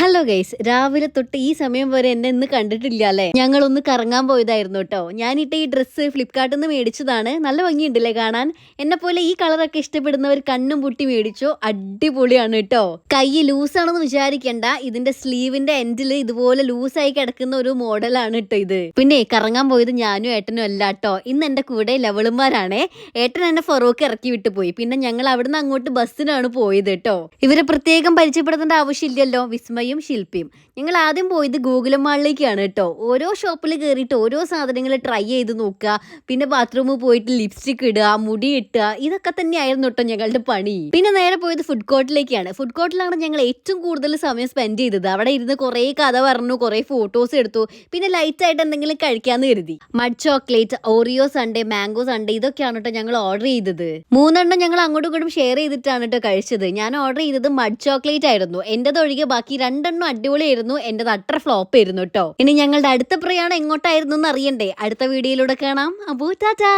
Hello guys, രാവിലെ തൊട്ട് ഈ സമയം വരെ എന്നെ ഇന്ന് കണ്ടിട്ടില്ല അല്ലേ? ഞങ്ങളൊന്ന് കറങ്ങാൻ പോയതായിരുന്നു കേട്ടോ. ഞാനിട്ട ഈ ഡ്രസ്സ് ഫ്ലിപ്കാർട്ടിൽ നിന്ന് മേടിച്ചതാണ്. നല്ല ഭംഗിയുണ്ടല്ലേ കാണാൻ? എന്നെ പോലെ ഈ കളറൊക്കെ ഇഷ്ടപ്പെടുന്നവർ കണ്ണും പൂട്ടി മേടിച്ചോ, അടിപൊളിയാണ് കേട്ടോ. കൈ ലൂസാണെന്ന് വിചാരിക്കണ്ട, ഇതിന്റെ സ്ലീവിന്റെ എൻഡിൽ ഇതുപോലെ ലൂസായി കിടക്കുന്ന ഒരു മോഡലാണ് കേട്ടോ ഇത്. പിന്നെ കറങ്ങാൻ പോയത് ഞാനും ഏട്ടനും അല്ല കേട്ടോ. ഇന്ന് എന്റെ കൂടെ ലവളുമാരാണേ. ഏട്ടൻ എന്നെ ഫറൂഖ് ഇറക്കി വിട്ടു പോയി. പിന്നെ ഞങ്ങൾ അവിടുന്ന് അങ്ങോട്ട് ബസ്സിനാണ് പോയത് കേട്ടോ. ഇവരെ പ്രത്യേകം പരിചയപ്പെടുത്തേണ്ട ആവശ്യമില്ലല്ലോ. വിസ്മയും ശില്പിയും. ഞങ്ങൾ ആദ്യം പോയത് ഗൂഗിൾ മാളിലേക്കാണ് കേട്ടോ. ഓരോ ഷോപ്പിൽ കയറിയിട്ട് ഓരോ സാധനങ്ങൾ ട്രൈ ചെയ്ത് നോക്കുക, പിന്നെ ബാത്റൂമിൽ പോയിട്ട് ലിപ്സ്റ്റിക് ഇടുക, മുടി ഇട്ടുക, ഇതൊക്കെ തന്നെയായിരുന്നു കേട്ടോ ഞങ്ങളുടെ പണി. പിന്നെ നേരെ പോയത് ഫുഡ് കോർട്ടിലേക്കാണ്. ഫുഡ് കോർട്ടിലാണ് ഞങ്ങൾ ഏറ്റവും കൂടുതൽ സമയം സ്പെൻഡ് ചെയ്തത്. അവിടെ ഇരുന്ന് കുറേ കഥ പറഞ്ഞു, കുറേ ഫോട്ടോസ് എടുത്തു, പിന്നെ ലൈറ്റ് ആയിട്ട് എന്തെങ്കിലും കഴിക്കാന്ന് കരുതി. Mud chocolate, Oreo Sunday, mango Sunday, ഇതൊക്കെയാണ് കേട്ടോ ഞങ്ങൾ ഓർഡർ ചെയ്തത്. 3 ഞങ്ങൾ അങ്ങോട്ടും ഇങ്ങോട്ടും ഷെയർ ചെയ്തിട്ടാണ് കേട്ടോ കഴിച്ചത്. ഞാൻ ഓർഡർ ചെയ്തത് മഡ് ചോക്ലേറ്റ് ആയിരുന്നു. എന്റേതൊഴികെ ബാക്കി 2 അടിപൊളിയായിരുന്നു. എന്റേത് അട്ടർ ഫ്ലോപ്പ് ആയിരുന്നു കേട്ടോ. ഇനി ഞങ്ങളുടെ അടുത്ത പ്രയാണം എങ്ങോട്ടായിരുന്നു എന്ന് അറിയണ്ടേ? അടുത്ത വീഡിയോയിലൂടെ കാണാം. അപ്പോ ടാറ്റാ.